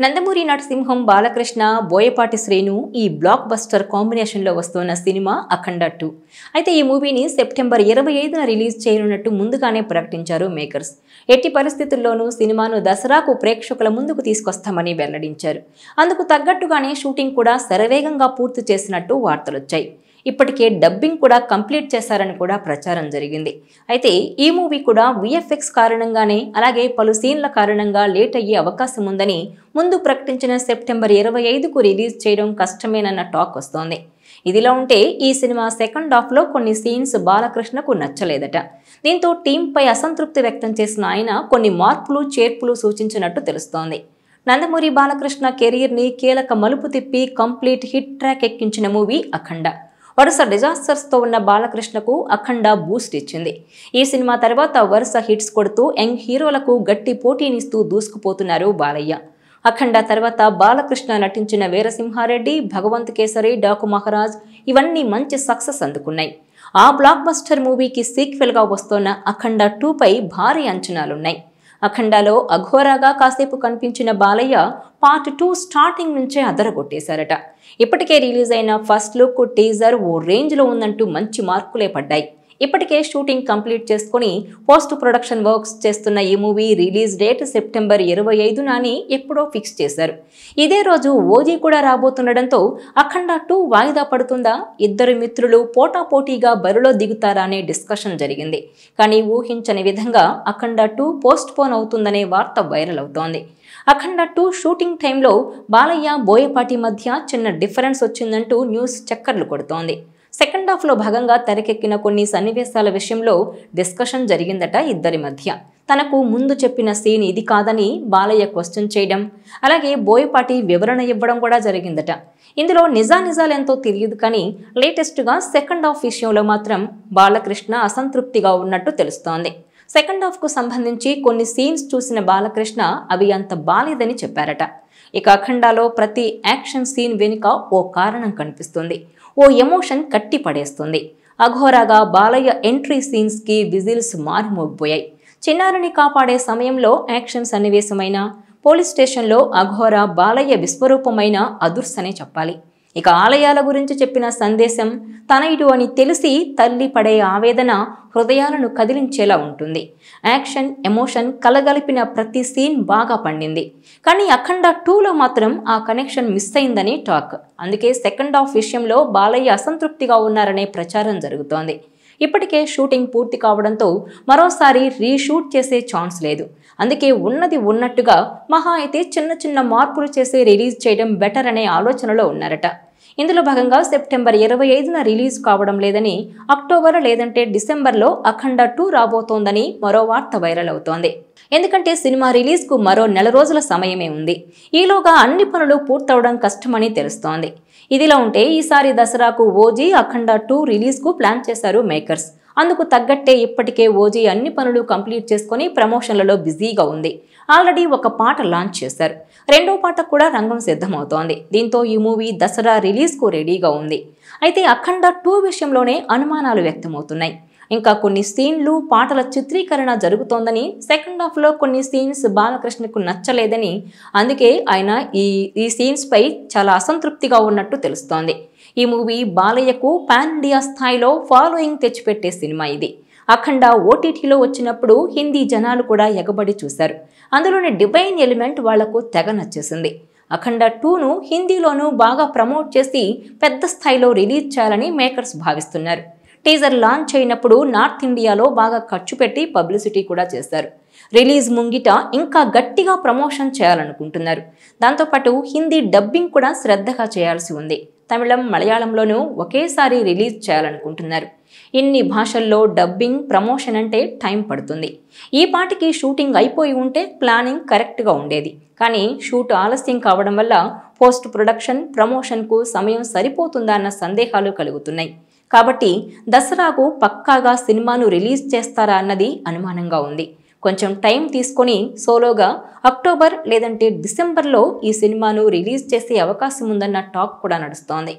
నందమూరి నరసింహం బాలకృష్ణ బోయపాటి శ్రీను ఈ block buster కాంబినేషన్లో వస్తున్న సినిమా అఖండ 2. అయితే ఈ మూవీని సెప్టెంబర్ 25న రిలీజ్ చేయనున్నట్టు ముందుగానే ప్రకటించారు మేకర్స్. ఎట్టి పరిస్థితుల్లోనూ సినిమాను దసరాకు ప్రేక్షకుల ముందుకు తీసుకొస్తామని వెల్లడించారు. అందుకు తగ్గట్టుగానే షూటింగ్ కూడా శరవేగంగా పూర్తి చేసినట్టు వార్తలొచ్చాయి. ఇప్పటికే డబ్బింగ్ కూడా కంప్లీట్ చేశారని కూడా ప్రచారం జరిగింది. అయితే ఈ మూవీ కూడా VFX కారణంగానే అలాగే పలు సీన్ల కారణంగా లేట్ అయ్యే అవకాశం ఉందని ముందు ప్రకటించిన సెప్టెంబర్ 25కు రిలీజ్ చేయడం కష్టమేనన్న టాక్ వస్తోంది. ఇదిలా ఉంటే ఈ సినిమా సెకండ్ హాఫ్లో కొన్ని సీన్స్ బాలకృష్ణకు నచ్చలేదట. దీంతో టీంపై అసంతృప్తి వ్యక్తం చేసిన ఆయన కొన్ని మార్పులు చేర్పులు సూచించినట్టు తెలుస్తోంది. నందమూరి బాలకృష్ణ కెరీర్ని కీలక మలుపు తిప్పి కంప్లీట్ హిట్ ట్రాక్ ఎక్కించిన మూవీ అఖండ. వరుస డిజాస్టర్స్తో ఉన్న బాలకృష్ణకు అఖండ బూస్ట్ ఇచ్చింది. ఈ సినిమా తర్వాత వరుస హిట్స్ కొడుతూ యంగ్ హీరోలకు గట్టి పోటీనిస్తూ దూసుకుపోతున్నారు బాలయ్య. అఖండ తర్వాత బాలకృష్ణ నటించిన వీరసింహారెడ్డి, భగవంత్ కేసరి, డాకు మహారాజ్ ఇవన్నీ మంచి సక్సెస్ అందుకున్నాయి. ఆ బ్లాక్ బస్టర్ మూవీకి సీక్వెల్గా వస్తున్న అఖండ 2పై భారీ అంచనాలున్నాయి. అఖండాలో అఘోరాగా కాసేపు కనిపించిన బాలయ్య పార్ట్ 2 స్టార్టింగ్ నుంచే అదరగొట్టేశారట. ఇప్పటికే రిలీజ్ అయిన ఫస్ట్ లుక్ టీజర్ ఓ రేంజ్లో ఉందంటూ మంచి మార్కులే పడ్డాయి. ఇప్పటికే షూటింగ్ కంప్లీట్ చేసుకుని పోస్ట్ ప్రొడక్షన్ వర్క్స్ చేస్తున్న ఈ మూవీ రిలీజ్ డేట్ సెప్టెంబర్ 25న అని ఎప్పుడో ఫిక్స్ చేశారు. ఇదే రోజు ఓజీ కూడా రాబోతుండడంతో అఖండ 2 వాయిదా పడుతుందా, ఇద్దరు మిత్రులు పోటాపోటీగా బరిలో దిగుతారా అనే డిస్కషన్ జరిగింది. కానీ ఊహించని విధంగా అఖండ 2 పోస్ట్ పోన్ అవుతుందనే వార్త వైరల్ అవుతోంది. అఖండ 2 షూటింగ్ టైంలో బాలయ్య బోయపాటి మధ్య చిన్న డిఫరెన్స్ వచ్చిందంటూ న్యూస్ చక్కర్లు కొడుతోంది. సెకండ్ హాఫ్లో భాగంగా తెరకెక్కిన కొన్ని సన్నివేశాల విషయంలో డిస్కషన్ జరిగిందట ఇద్దరి మధ్య. తనకు ముందు చెప్పిన సీన్ ఇది కాదని బాలయ్య క్వశ్చన్ చేయడం, అలాగే బోయపాటి వివరణ ఇవ్వడం కూడా జరిగిందట. ఇందులో నిజానిజాలెంతో తెలియదు కానీ లేటెస్ట్గా సెకండ్ హాఫ్ విషయంలో మాత్రం బాలకృష్ణ అసంతృప్తిగా ఉన్నట్టు తెలుస్తోంది. సెకండ్ హాఫ్కు సంబంధించి కొన్ని సీన్స్ చూసిన బాలకృష్ణ అవి అంత బాలేదని చెప్పారట. ఇక అఖండాలో ప్రతి యాక్షన్ సీన్ వెనుక ఓ కారణం కనిపిస్తుంది, ఓ ఎమోషన్ కట్టి పడేస్తుంది. అఘోరాగా బాలయ్య ఎంట్రీ సీన్స్కి విజిల్స్ మారుమోగిపోయాయి. చిన్నారిని కాపాడే సమయంలో యాక్షన్ సన్నివేశమైన, పోలీస్ స్టేషన్లో అఘోరా బాలయ్య విశ్వరూపమైన అదుర్సనే చెప్పాలి. ఇక ఆలయాల గురించి చెప్పిన సందేశం తనయుడు అని తెలిసి తల్లి పడే ఆవేదన హృదయాలను కదిలించేలా ఉంటుంది. యాక్షన్ ఎమోషన్ కలగలిపిన ప్రతి సీన్ బాగా పండింది. కానీ అఖండ 2లో మాత్రం ఆ కనెక్షన్ మిస్ అయిందని టాక్. అందుకే సెకండ్ హాఫ్ విషయంలో బాలయ్య అసంతృప్తిగా ఉన్నారనే ప్రచారం జరుగుతోంది. ఇప్పటికే షూటింగ్ పూర్తి కావడంతో మరోసారి రీషూట్ చేసే ఛాన్స్ లేదు. అందుకే ఉన్నది ఉన్నట్టుగా మహా అయితే చిన్న చిన్న మార్పులు చేసి రిలీజ్ చేయడం బెటర్ అనే ఆలోచనలో ఉన్నారట. ఇందులో భాగంగా సెప్టెంబర్ 25న రిలీజ్ కావడం లేదని, అక్టోబర్ లేదంటే డిసెంబర్లో అఖండ 2 రాబోతోందని మరో వార్త వైరల్ అవుతోంది. ఎందుకంటే సినిమా రిలీజ్కు మరో నెల రోజుల సమయమే ఉంది. ఈలోగా అన్ని పనులు పూర్తవడం కష్టమని తెలుస్తోంది. ఇదిలా ఉంటే ఈసారి దసరాకు ఓజీ అఖండ 2 రిలీజ్కు ప్లాన్ చేశారు మేకర్స్. అందుకు తగ్గట్టే ఇప్పటికే ఓజీ అన్ని పనులు కంప్లీట్ చేసుకుని ప్రమోషన్లలో బిజీగా ఉంది. ఆల్రెడీ ఒక పాట లాంచ్ చేశారు. రెండో పాట కూడా రంగం సిద్ధమవుతోంది. దీంతో ఈ మూవీ దసరా రిలీజ్కు రెడీగా ఉంది. అయితే అఖండ 2 విషయంలోనే అనుమానాలు వ్యక్తమవుతున్నాయి. ఇంకా కొన్ని సీన్లు, పాటల చిత్రీకరణ జరుగుతోందని, సెకండ్ హాఫ్లో కొన్ని సీన్స్ బాలకృష్ణకు నచ్చలేదని, అందుకే ఆయన ఈ సీన్స్పై చాలా అసంతృప్తిగా ఉన్నట్టు తెలుస్తోంది. ఈ మూవీ బాలయ్యకు పాన్ ఇండియా స్థాయిలో ఫాలోయింగ్ తెచ్చిపెట్టే సినిమా ఇది. అఖండ ఓటీటీలో వచ్చినప్పుడు హిందీ జనాలు కూడా ఎగబడి చూశారు. అందులోని డివైన్ ఎలిమెంట్ వాళ్లకు తెగ నచ్చేసింది. అఖండ 2ను హిందీలోనూ బాగా ప్రమోట్ చేసి పెద్ద స్థాయిలో రిలీజ్ చేయాలని మేకర్స్ భావిస్తున్నారు. టీజర్ లాంచ్ అయినప్పుడు నార్త్ ఇండియాలో బాగా ఖర్చు పెట్టి పబ్లిసిటీ కూడా చేశారు. రిలీజ్ ముంగిట ఇంకా గట్టిగా ప్రమోషన్ చేయాలనుకుంటున్నారు. దాంతోపాటు హిందీ డబ్బింగ్ కూడా శ్రద్ధగా చేయాల్సి ఉంది. తమిళం, మలయాళంలోనూ ఒకేసారి రిలీజ్ చేయాలనుకుంటున్నారు. ఇన్ని భాషల్లో డబ్బింగ్, ప్రమోషన్ అంటే టైం పడుతుంది. ఈ పాటికి షూటింగ్ అయిపోయి ఉంటే ప్లానింగ్ కరెక్ట్గా ఉండేది. కానీ షూట్ ఆలస్యం కావడం వల్ల పోస్ట్ ప్రొడక్షన్, ప్రమోషన్కు సమయం సరిపోతుందా అన్న సందేహాలు కలుగుతున్నాయి. కాబట్టి దసరాకు పక్కాగా సినిమాను రిలీజ్ చేస్తారా అన్నది అనుమానంగా ఉంది. కొంచెం టైం తీసుకొని సోలోగా అక్టోబర్ లేదంటే డిసెంబర్లో ఈ సినిమాను రిలీజ్ చేసే అవకాశం ఉందన్న టాక్ కూడా నడుస్తోంది.